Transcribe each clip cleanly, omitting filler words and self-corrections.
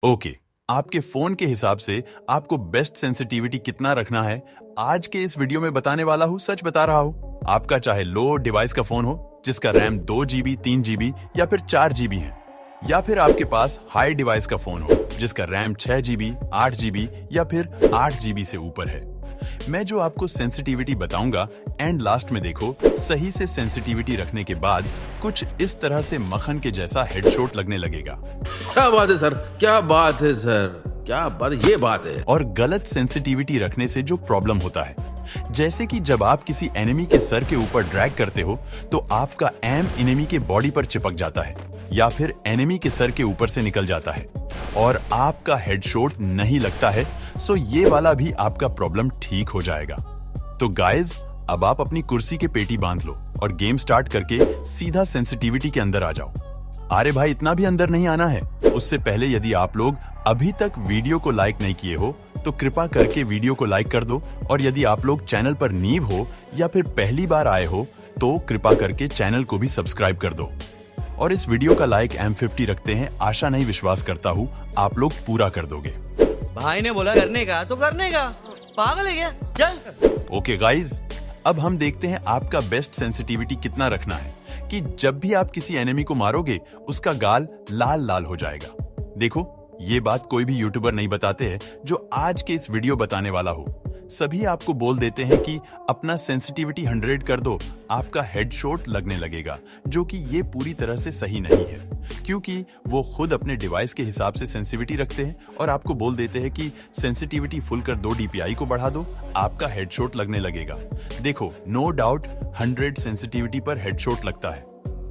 Okay, आपके phone के हिसाब से आपको बेस्ट सेंसिटिविटी कितना रखना है, आज के इस वीडियो में बताने वाला हूँ। सच बता रहा हूँ, आपका चाहे लो डिवाइस का फोन हो जिसका रैम 2 GB 3 GB या फिर 4 GB है, या फिर आपके पास हाई डिवाइस का फोन हो जिसका रैम 6 GB 8 GB या फिर 8 GB से ऊपर है, मैं जो आपको सेंसिटिविटी बताऊंगा एंड लास्ट में देखो, सही से सेंसिटिविटी रखने के बाद कुछ इस तरह से मक्खन के जैसा हेडशॉट लगने लगेगा। क्या बात है सर, क्या बात है सर, क्या बात, ये बात है। और गलत सेंसिटिविटी रखने से जो प्रॉब्लम होता है, जैसे कि जब आप किसी एनिमी के सर के ऊपर ड्रैग करते हो तो आपका एम एनिमी के बॉडी पर चिपक जाता है या फिर एनिमी के सर के ऊपर से निकल जाता है और आपका हेडशॉट नहीं लगता है, सो ये वाला भी आपका प्रॉब्लम ठीक हो जाएगा। तो गाइज, अब आप अपनी कुर्सी के पेटी बांध लो और गेम स्टार्ट करके सीधा सेंसिटिविटी के अंदर आ जाओ। अरे भाई, इतना भी अंदर नहीं आना है। उससे पहले यदि आप लोग अभी तक वीडियो को लाइक नहीं किए हो तो कृपा करके वीडियो को लाइक कर दो, और यदि आप लोग चैनल पर न्यू हो या फिर पहली बार आए हो तो कृपा करके चैनल को भी सब्सक्राइब कर दो। और इस वीडियो का लाइक M50 रखते हैं, आशा नहीं विश्वास करता हूँ आप लोग पूरा कर दोगे। भाई ने बोला करने का तो करने का, पागल है क्या? चल। ओके गाइज, अब हम देखते हैं आपका बेस्ट सेंसिटिविटी कितना रखना है कि जब भी आप किसी एनिमी को मारोगे उसका गाल लाल लाल हो जाएगा। देखो, ये बात कोई भी यूट्यूबर नहीं बताते हैं जो आज के इस वीडियो बताने वाला हो। सभी आपको बोल देते हैं कि अपना सेंसिटिविटी 100 कर दो, आपका हेडशॉट लगने लगेगा, जो कि ये पूरी तरह से सही नहीं है, क्योंकि वो खुद अपने डिवाइस के हिसाब से सेंसिटिविटी रखते हैं और आपको बोल देते हैं कि सेंसिटिविटी फुल कर दो, DPI को बढ़ा दो, आपका हेडशॉट लगने लगेगा। देखो, नो डाउट 100 सेंसिटिविटी पर हेडशॉट लगता है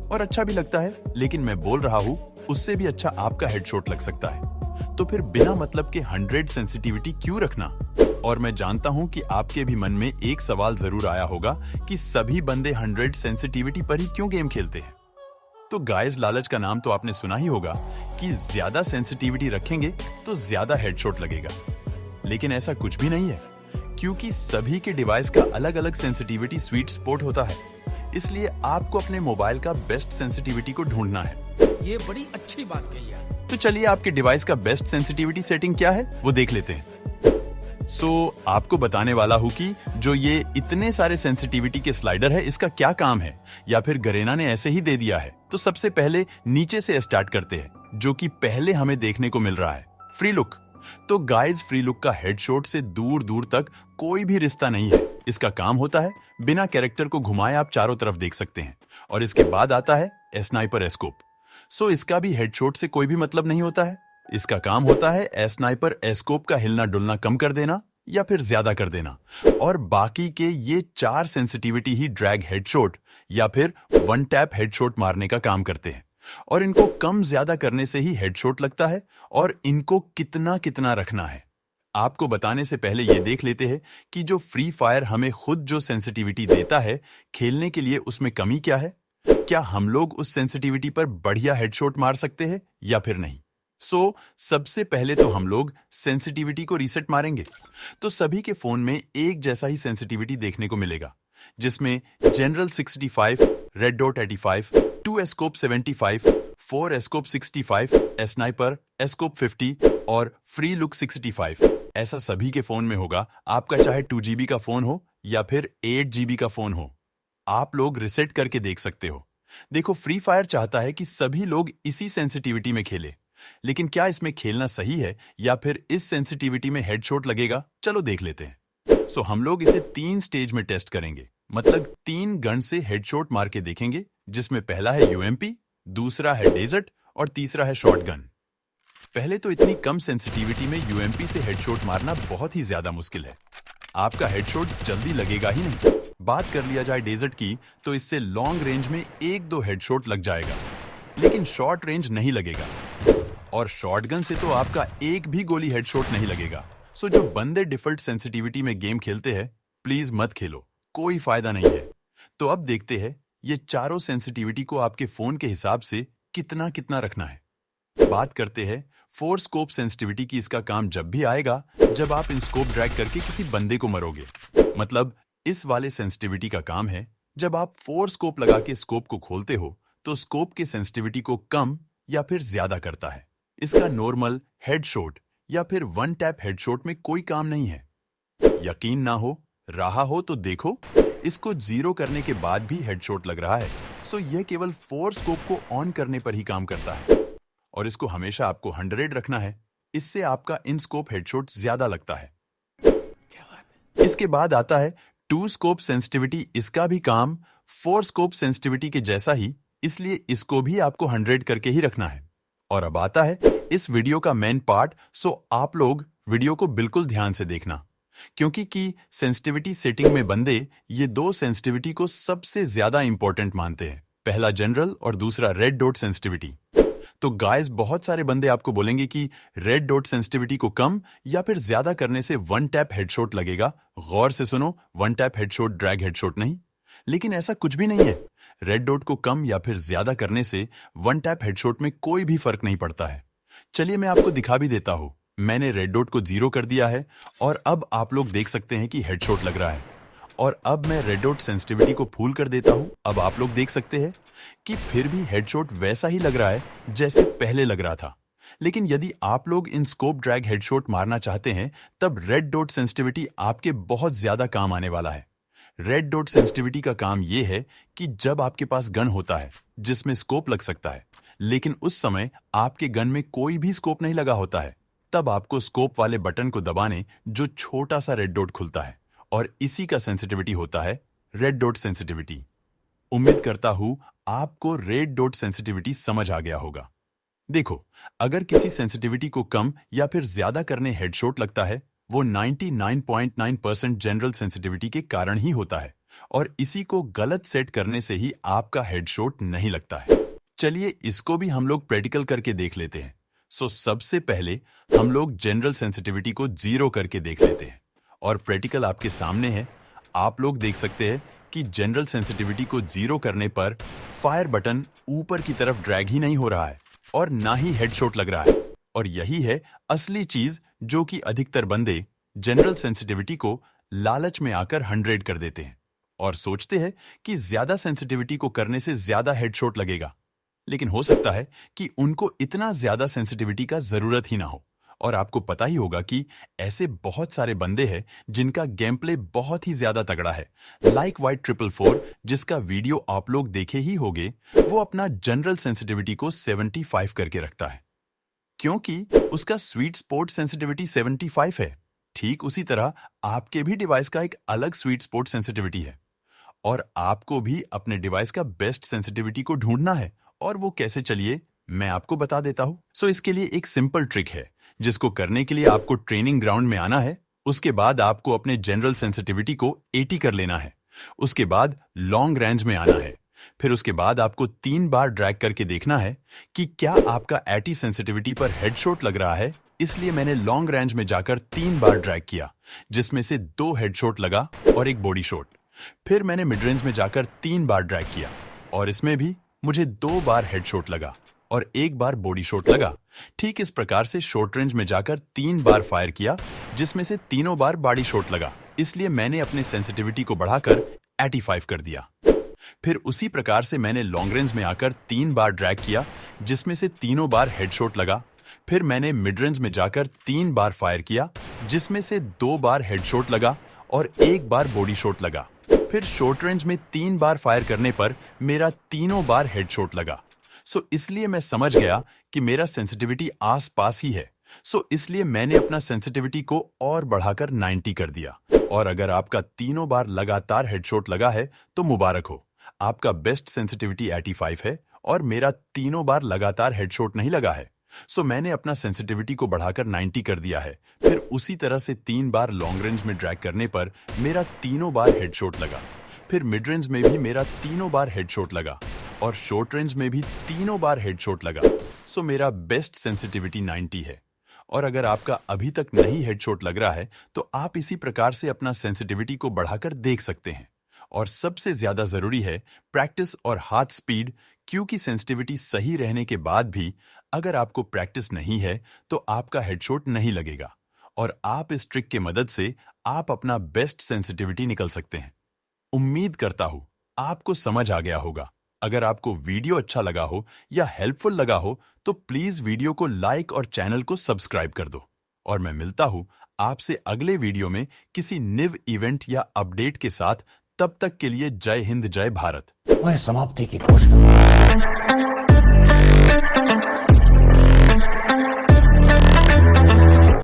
और अच्छा भी लगता है, लेकिन मैं बोल रहा हूँ उससे भी अच्छा आपका हेडशॉट लग सकता है। तो फिर बिना मतलब के 100 सेंसिटिविटी क्यों रखना? और मैं जानता हूं कि आपके भी मन में एक सवाल जरूर आया होगा कि सभी बंदे 100 सेंसिटिविटी पर ही क्यों गेम खेलते हैं। तो गाइस, लालच का नाम तो आपने सुना ही होगा कि ज्यादा सेंसिटिविटी रखेंगे तो ज्यादा हेडशॉट लगेगा, लेकिन ऐसा कुछ भी नहीं है, क्योंकि सभी के डिवाइस का अलग अलग सेंसिटिविटी स्वीट स्पॉट होता है। इसलिए आपको अपने मोबाइल का बेस्ट सेंसिटिविटी को ढूंढना है। ये बड़ी अच्छी बात कही है। तो चलिए, आपके डिवाइस का बेस्ट सेंसिटिविटी सेटिंग क्या है वो देख लेते हैं। आपको बताने वाला हूँ कि जो ये इतने सारे सेंसिटिविटी के स्लाइडर है, इसका क्या काम है, या फिर गरेना ने ऐसे ही दे दिया है। तो सबसे पहले नीचे से स्टार्ट करते हैं, जो कि पहले हमें देखने को मिल रहा है, फ्री लुक। तो गाइज, फ्री लुक का हेडशॉट से दूर दूर तक कोई भी रिश्ता नहीं है। इसका काम होता है बिना कैरेक्टर को घुमाए आप चारों तरफ देख सकते हैं। और इसके बाद आता है स्नाइपर स्कोप। इसका भी हेडशॉट से कोई भी मतलब नहीं होता है। इसका काम होता है स्नाइपर स्कोप का हिलना डुलना कम कर देना या फिर ज्यादा कर देना। और बाकी के ये 4 सेंसिटिविटी ही ड्रैग हेडशॉट या फिर वन टैप हेडशॉट मारने का काम करते हैं, और इनको कम ज्यादा करने से ही हेडशॉट लगता है। और इनको कितना कितना रखना है, आपको बताने से पहले ये देख लेते हैं कि जो फ्री फायर हमें खुद जो सेंसिटिविटी देता है खेलने के लिए, उसमें कमी क्या है। क्या हम लोग उस सेंसिटिविटी पर बढ़िया हेडशॉट मार सकते हैं या फिर नहीं? सबसे पहले तो हम लोग सेंसिटिविटी को रीसेट मारेंगे। तो सभी के फोन में एक जैसा ही सेंसिटिविटी देखने को मिलेगा, जिसमें general 65, red dot 85, 2 scope 75, 4 scope 65, sniper scope 50 और फ्री लुक 65 ऐसा सभी के फोन में होगा। आपका चाहे 2 GB का फोन हो या फिर 8 GB का फोन हो, आप लोग रिसेट करके देख सकते हो। देखो, फ्री फायर चाहता है कि सभी लोग इसी सेंसिटिविटी में खेले, लेकिन क्या इसमें खेलना सही है या फिर इस सेंसिटिविटी में हेडशॉट लगेगा? चलो देख लेते हैं। हम लोग इसे 3 स्टेज में टेस्ट करेंगे, मतलब 3 गन से हेडशॉट मार के देखेंगे, जिसमें पहला है UMP, दूसरा है डेजर्ट और तीसरा है शॉटगन। पहले तो इतनी कम सेंसिटिविटी में UMP से हेडशॉट मारना बहुत ही ज्यादा मुश्किल है, आपका हेडशॉट जल्दी लगेगा ही नहीं। बात कर लिया जाए डेजर्ट की, तो इससे लॉन्ग रेंज में 1-2 हेडशॉट लग जाएगा, लेकिन शॉर्ट रेंज नहीं लगेगा। और शॉटगन से तो आपका एक भी गोली हेडशॉट नहीं लगेगा। जो बंदे डिफॉल्ट सेंसिटिविटी में गेम खेलते हैं, प्लीज मत खेलो, कोई फायदा नहीं है। तो अब देखते हैं ये चारों सेंसिटिविटी को आपके फोन के हिसाब से कितना कितना रखना है। बात करते हैं 4 स्कोप सेंसिटिविटी की। इसका काम जब भी आएगा जब आप इन स्कोप ड्रैग करके किसी बंदे को मरोगे। मतलब इस वाले सेंसिटिविटी का काम है जब आप 4 स्कोप लगा के स्कोप को खोलते हो तो स्कोप के सेंसिटिविटी को कम या फिर ज्यादा करता है। इसका नॉर्मल हेडशॉट या फिर वन टैप हेडशॉट में कोई काम नहीं है। यकीन ना हो रहा हो तो देखो, इसको 0 करने के बाद भी हेडशॉट लग रहा है। सो यह केवल 4 स्कोप को ऑन करने पर ही काम करता है और इसको हमेशा आपको 100 रखना है। इससे आपका इन स्कोप हेडशॉट ज्यादा लगता है। इसके बाद आता है 2 स्कोप सेंसिटिविटी। इसका भी काम 4 स्कोप सेंसिटिविटी के जैसा ही, इसलिए इसको भी आपको 100 करके ही रखना है। और अब आता है इस वीडियो का मेन पार्ट। सो आप लोग वीडियो को बिल्कुल ध्यान से देखना, क्योंकि की सेंसिटिविटी सेटिंग में बंदे ये 2 सेंसिटिविटी को सबसे ज्यादा इंपॉर्टेंट मानते हैं। पहला जनरल और दूसरा रेड डॉट सेंसिटिविटी। तो गाइस, बहुत सारे बंदे आपको बोलेंगे कि रेड डॉट सेंसिटिविटी को कम या फिर ज्यादा करने से वन टैप हेडशॉट लगेगा। गौर से सुनो, one tap headshot, drag headshot नहीं। लेकिन ऐसा कुछ भी नहीं है। रेड डॉट को कम या फिर ज्यादा करने से वन टैप हेडशॉट में कोई भी फर्क नहीं पड़ता है। चलिए मैं आपको दिखा भी देता हूं। मैंने रेड डॉट को 0 कर दिया है और अब आप लोग देख सकते हैं कि हेडशॉट लग रहा है। और अब मैं रेड डॉट सेंसिटिविटी को फुल कर देता हूं। अब आप लोग देख सकते हैं कि फिर भी हेडशॉट वैसा ही लग रहा है जैसे पहले लग रहा था। लेकिन यदि आप लोग इन स्कोप ड्रैग हेडशॉट मारना चाहते हैं, तब रेड डॉट सेंसिटिविटी आपके बहुत ज्यादा काम आने वाला है। रेड डॉट सेंसिटिविटी का काम यह है कि जब आपके पास गन होता है जिसमें स्कोप लग सकता है, लेकिन उस समय आपके गन में कोई भी स्कोप नहीं लगा होता है, तब आपको स्कोप वाले बटन को दबाने जो छोटा सा रेड डॉट खुलता है, और इसी का सेंसिटिविटी होता है रेड डॉट सेंसिटिविटी। उम्मीद करता हूं आपको रेड डॉट सेंसिटिविटी समझ आ गया होगा। देखो, अगर किसी सेंसिटिविटी को कम या फिर ज्यादा करने हेडशॉट लगता है, वो 99.9% जनरल सेंसिटिविटी के कारण ही होता है, और इसी को गलत सेट करने से ही आपका हेडशॉट नहीं लगता है। चलिए इसको भी हम लोग प्रैक्टिकल करके देख लेते हैं। सो सबसे पहले हम लोग जनरल सेंसिटिविटी को 0 करके देख लेते हैं, और प्रैक्टिकल आपके सामने है। आप लोग देख सकते हैं कि जनरल सेंसिटिविटी को 0 करने पर फायर बटन ऊपर की तरफ ड्रैग ही नहीं हो रहा है और ना ही हेडशॉट लग रहा है। और यही है असली चीज जो कि अधिकतर बंदे जनरल सेंसिटिविटी को लालच में आकर 100 कर देते हैं और सोचते हैं कि ज्यादा सेंसिटिविटी को करने से ज्यादा हेडशॉट लगेगा। लेकिन हो सकता है कि उनको इतना ज्यादा सेंसिटिविटी का जरूरत ही ना हो। और आपको पता ही होगा कि ऐसे बहुत सारे बंदे हैं जिनका गेम प्ले बहुत ही ज्यादा तगड़ा है। लाइक वाइट 444, जिसका वीडियो आप लोग देखे ही होंगे, वो अपना जनरल सेंसिटिविटी को 75 करके रखता है, क्योंकि उसका स्वीट स्पॉट सेंसिटिविटी 75 है। ठीक उसी तरह आपके भी डिवाइस का एक अलग स्वीट स्पॉट सेंसिटिविटी है, और आपको भी अपने डिवाइस का बेस्ट सेंसिटिविटी को ढूंढना है। और वो कैसे, चलिए मैं आपको बता देता हूं। सो इसके लिए एक सिंपल ट्रिक है, जिसको करने के लिए आपको ट्रेनिंग ग्राउंड में आना है। उसके बाद आपको अपने जनरल सेंसिटिविटी को 80 कर लेना है। उसके बाद लॉन्ग रेंज में आना है। फिर उसके बाद आपको 3 बार ड्रैग करके देखना है कि क्या आपका 80 सेंसिटिविटी पर हेडशॉट लग रहा है। इसलिए मैंने लॉन्ग रेंज में जाकर 3 बार ड्रैग किया, जिसमें से 2 हेडशॉट लगा और 1 बॉडी शॉट। फिर मैंने मिड रेंज में जाकर 3 बार ड्रैग किया, और इसमें भी मुझे 2 बार हेडशॉट लगा और 1 बार बॉडी शॉट लगा। ठीक इस प्रकार से शॉर्ट रेंज में जाकर 3 बार फायर किया, जिसमें से तीनों बार बॉडी शॉट लगा। इसलिए मैंने अपने सेंसिटिविटी को बढ़ाकर 85 कर दिया। फिर उसी प्रकार से मैंने लॉन्ग रेंज में आकर 3 बार ड्रैग किया, जिसमें से तीनों बार हेडशॉट लगा। फिर मैंने मिड रेंज में जाकर 3 बार फायर किया, जिसमें से 2 बार हेडशॉट लगा और 1 बार बॉडी शॉट लगा। फिर शॉर्ट रेंज में 3 बार फायर करने पर मेरा तीनों बार हेडशॉट लगा। सो इसलिए मैं समझ गया कि मेरा सेंसिटिविटी आस पास ही है। सो इसलिए मैंने अपना सेंसिटिविटी को और बढ़ाकर 90 कर दिया। और अगर आपका तीनों बार लगातार हेडशॉट लगा है तो मुबारक हो, आपका बेस्ट सेंसिटिविटी 85 है और मेरा तीनों बार लगातार हेडशॉट नहीं लगा है। सो मैंने अपना सेंसिटिविटी को बढ़ाकर 90 कर दिया है। फिर उसी तरह से 3 बार लॉन्ग रेंज में ड्रैग करने पर मेरा तीनों बार हेडशॉट लगा। फिर मिड रेंज में भी मेरा तीनों बार हेडशॉट लगा और शॉर्ट रेंज में भी तीनों बार हेडशॉट लगा। सो मेरा बेस्ट सेंसिटिविटी 90 है। और अगर आपका अभी तक नहीं हेडशॉट लग रहा है तो आप इसी प्रकार से अपना सेंसिटिविटी को बढ़ाकर देख सकते हैं। और सबसे ज्यादा जरूरी है प्रैक्टिस और हाथ स्पीड, क्योंकि सेंसिटिविटी सही रहने के बाद भी अगर आपको प्रैक्टिस नहीं है तो आपका हेडशॉट नहीं लगेगा। और आप इस ट्रिक के मदद से आप अपना बेस्ट सेंसिटिविटी निकल सकते हैं। उम्मीद करता हूं आपको समझ आ गया होगा। अगर आपको वीडियो अच्छा लगा हो या हेल्पफुल लगा हो तो प्लीज वीडियो को लाइक और चैनल को सब्सक्राइब कर दो। और मैं मिलता हूं आपसे अगले वीडियो में किसी निव इवेंट या अपडेट के साथ। तब तक के लिए जय हिंद जय भारत। वह समाप्ति की घोषणा।